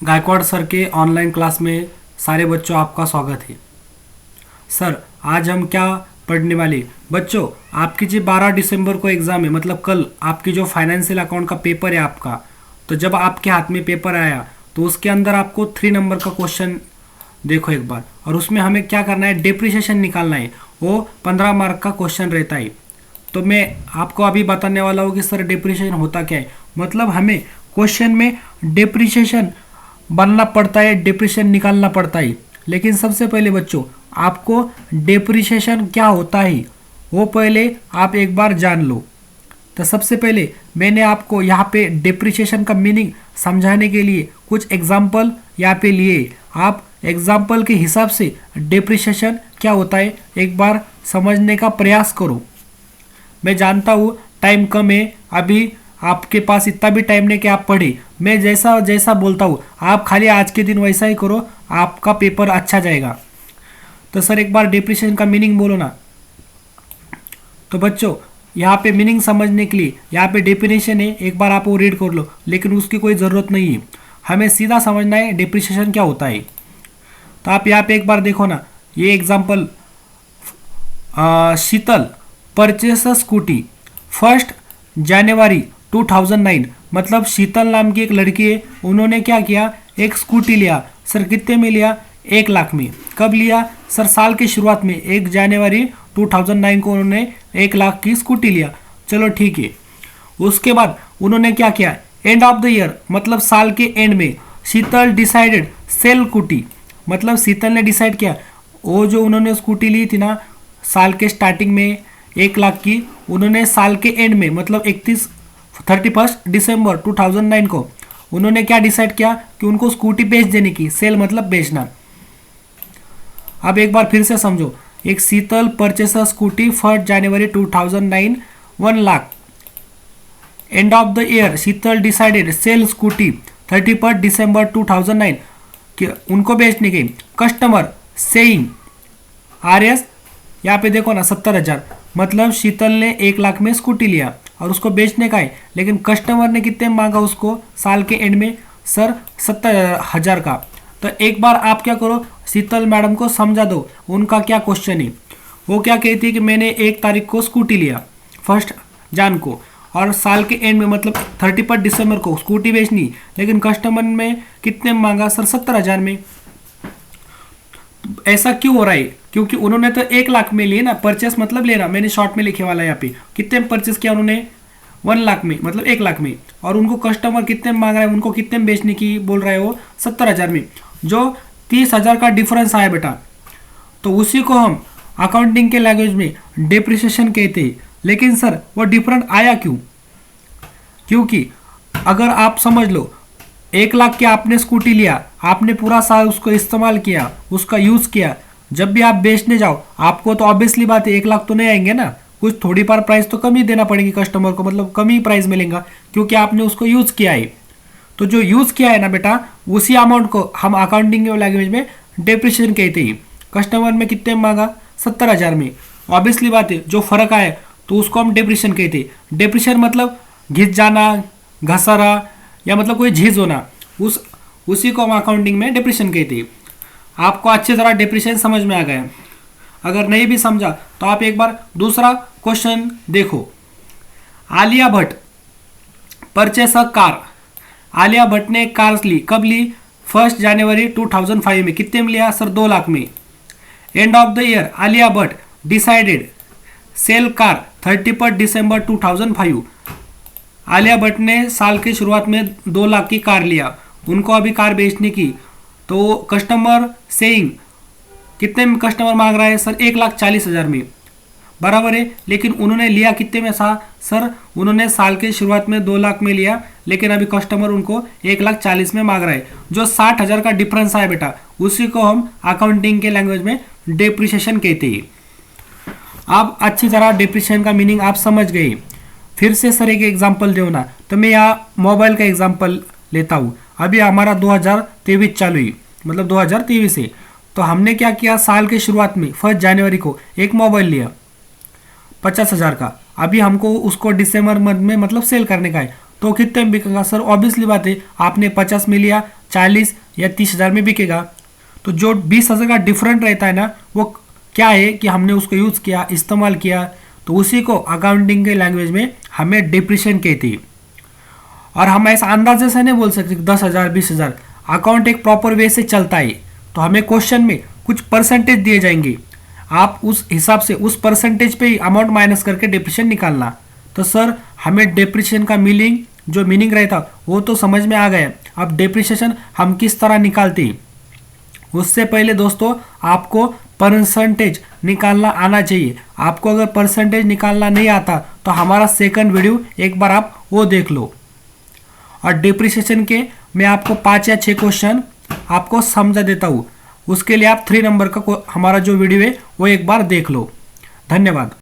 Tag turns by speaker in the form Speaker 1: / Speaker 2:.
Speaker 1: Gaekwad sir के online class में सारे बच्चों आपका स्वागत है। सर आज हम क्या पढ़ने वाले बच्चों, आपकी जो 12 दिसंबर को एग्ज़ाम है, मतलब कल आपकी जो फाइनेंशियल अकाउंट का पेपर है आपका, तो जब आपके हाथ में पेपर आया तो उसके अंदर आपको 3 नंबर का क्वेश्चन देखो एक बार, और उसमें हमें क्या करना है, डेप्रिसिएशन निकालना है। वो 15 मार्क का क्वेश्चन रहता है। तो मैं आपको अभी बताने वाला हूँ कि सर डेप्रिसिएशन होता क्या है। मतलब हमें क्वेश्चन में डेप्रिसिएशन बनना पड़ता है, डेप्रिसिएशन निकालना पड़ता है। लेकिन सबसे पहले बच्चों आपको डेप्रिसिएशन क्या होता है वो पहले आप एक बार जान लो। तो सबसे पहले मैंने आपको यहाँ पे डेप्रिसिएशन का मीनिंग समझाने के लिए कुछ एग्जाम्पल यहाँ पे लिए। आप एग्जाम्पल के हिसाब से डेप्रिसिएशन क्या होता है एक बार समझने का प्रयास करो। मैं जानता हूँ टाइम कम है, अभी आपके पास इतना भी टाइम नहीं कि आप पढ़े। मैं जैसा जैसा बोलता हूँ आप खाली आज के दिन वैसा ही करो, आपका पेपर अच्छा जाएगा। तो सर एक बार डेप्रिसिएशन का मीनिंग बोलो ना। तो बच्चों यहाँ पे मीनिंग समझने के लिए यहाँ पे डेफिनेशन है, एक बार आप वो रीड कर लो, लेकिन उसकी कोई ज़रूरत नहीं है। हमें सीधा समझना है डेप्रिसिएशन क्या होता है। तो आप यहाँ पे एक बार देखो ना, ये एग्जाम्पल, शीतल परचेस स्कूटी 1 जनवरी 2009। मतलब शीतल नाम की एक लड़की है, उन्होंने क्या किया, एक स्कूटी लिया। सर कितने में लिया, 1 लाख में। कब लिया सर, साल की शुरुआत में 1 जनवरी 2009 को उन्होंने 1 लाख की स्कूटी लिया। चलो ठीक है। उसके बाद उन्होंने क्या किया, एंड ऑफ द ईयर मतलब साल के एंड में शीतल डिसाइडेड सेल स्कूटी। मतलब शीतल ने डिसाइड किया, वो जो उन्होंने स्कूटी ली थी ना साल के स्टार्टिंग में 1 लाख की, उन्होंने साल के एंड में मतलब 31 दिसंबर 2009 को उन्होंने क्या डिसाइड किया कि उनको स्कूटी बेच देने की। सेल मतलब बेचना। अब एक बार फिर से समझो, एक Sheetal purchase scooty 1 January 2009 1 lakh. End of the year Sheetal decided sell scooty 31 December 2009 कि उनको बेचने के। कस्टमर सेइंग RS, यहाँ पे देखो ना 70,000। मतलब शीतल ने 1 लाख में स्कूटी लिया और उसको बेचने का है, लेकिन कस्टमर ने कितने मांगा उसको साल के एंड में, सर 70,000 का। तो एक बार आप क्या करो, शीतल मैडम को समझा दो उनका क्या क्वेश्चन है। वो क्या कहती है कि मैंने 1 तारीख को स्कूटी लिया 1 जन को, और साल के एंड में मतलब 31 दिसंबर को स्कूटी बेचनी, लेकिन कस्टमर में कितने मांगा सर 70,000 में। ऐसा क्यों हो रहा है, क्योंकि उन्होंने तो 1 लाख में लिए ना, परचेस मतलब लेना, मैंने शॉर्ट में लिखे वाला यहाँ पे। कितने में परचेस किया उन्होंने, 1 लाख में मतलब 1 लाख में, और उनको कस्टमर कितने में मांग रहा है, उनको कितने में बेचने की बोल रहा है वो 70,000 में, जो 30,000 का डिफरेंस आया बेटा। तो उसी को हम अकाउंटिंग के लैंग्वेज में डेप्रिसिएशन कहते हैं। लेकिन सर वो डिफरेंट आया क्यों, क्योंकि अगर आप समझ लो 1 लाख के आपने स्कूटी लिया, आपने पूरा साल उसको इस्तेमाल किया, उसका यूज़ किया, जब भी आप बेचने जाओ आपको तो ऑब्वियसली बात है 1 लाख तो नहीं आएंगे ना, कुछ थोड़ी बार प्राइस तो कम ही देना पड़ेगी कस्टमर को, मतलब कम ही प्राइस मिलेगा क्योंकि आपने उसको यूज़ किया है। तो जो यूज़ किया है ना बेटा, उसी अमाउंट को हम अकाउंटिंग के लैंग्वेज में डेप्रिसिएशन कहते हैं। कस्टमर में कितने मांगा, 70,000 में, ऑब्वियसली बात है जो फर्क आया तो उसको हम डेप्रिसिएशन कहते हैं। डेप्रिसिएशन मतलब घिस जाना, घसरा, या मतलब कोई झीज होना, उसी को हम अकाउंटिंग में डेप्रिसिएशन कहते हैं। आपको अच्छी तरह डेप्रिसिएशन समझ में आ गया। अगर नहीं भी समझा तो आप एक बार दूसरा क्वेश्चन देखो। Alia Bhatt purchase a car. Alia Bhatt ने एक कार ली, कब ली, 1 जनवरी 2005 में। कितने में लिया सर, 2 लाख में। End of the year Alia Bhatt decided sell car 31 December 2005। Alia Bhatt ने साल की शुरुआत में 2 लाख की कार लिया, उनको अभी कार बेचने की। तो कस्टमर सेइंग कितने में कस्टमर मांग रहा है सर, 1,40,000 में, बराबर है। लेकिन उन्होंने लिया कितने में था सर, उन्होंने साल के शुरुआत में 2 लाख में लिया, लेकिन अभी कस्टमर उनको 1,40,000 में मांग रहा है। जो 60,000 का डिफरेंस आया बेटा, उसी को हम अकाउंटिंग के लैंग्वेज में डेप्रिसिएशन कहते हैं। आप अच्छी तरह डेप्रिसिएशन का मीनिंग आप समझ गए। फिर से सर एक एग्जांपल दो ना, तो मैं यहाँ मोबाइल का एग्जांपल लेता हूँ। अभी हमारा 2023 चालू है, मतलब 2023 है। तो हमने क्या किया, साल के शुरुआत में 1 जनवरी को एक मोबाइल लिया 50,000 का। अभी हमको उसको दिसंबर मंथ में मतलब सेल करने का है, तो कितने में बिकेगा सर? ऑब्वियसली बात है, आपने 50 में लिया, 40 या 30,000 में बिकेगा। तो जो 20,000 का डिफरेंट रहता है ना, वो क्या है कि हमने उसको यूज किया, इस्तेमाल किया, तो उसी को अकाउंटिंग के लैंग्वेज में हमें डिप्रिशिएशन कहती है। और हम ऐसा अंदाजे से नहीं बोल सकते 10,000 20,000। अकाउंट एक प्रॉपर वे से चलता है, तो हमें क्वेश्चन में कुछ परसेंटेज दिए जाएंगे, आप उस हिसाब से उस परसेंटेज पे ही अमाउंट माइनस करके डिप्रिशिएशन निकालना। तो सर हमें डिप्रिशिएशन का मीनिंग रहता वो तो समझ में आ गया। अब डिप्रिशिएशन हम किस तरह निकालते हैं, उससे पहले दोस्तों आपको परसेंटेज निकालना आना चाहिए। आपको अगर परसेंटेज निकालना नहीं आता तो हमारा सेकंड वीडियो एक बार आप वो देख लो। और डिप्रिसिएशन के मैं आपको 5 या 6 क्वेश्चन आपको समझा देता हूँ, उसके लिए आप 3 नंबर का हमारा जो वीडियो है वो एक बार देख लो। धन्यवाद।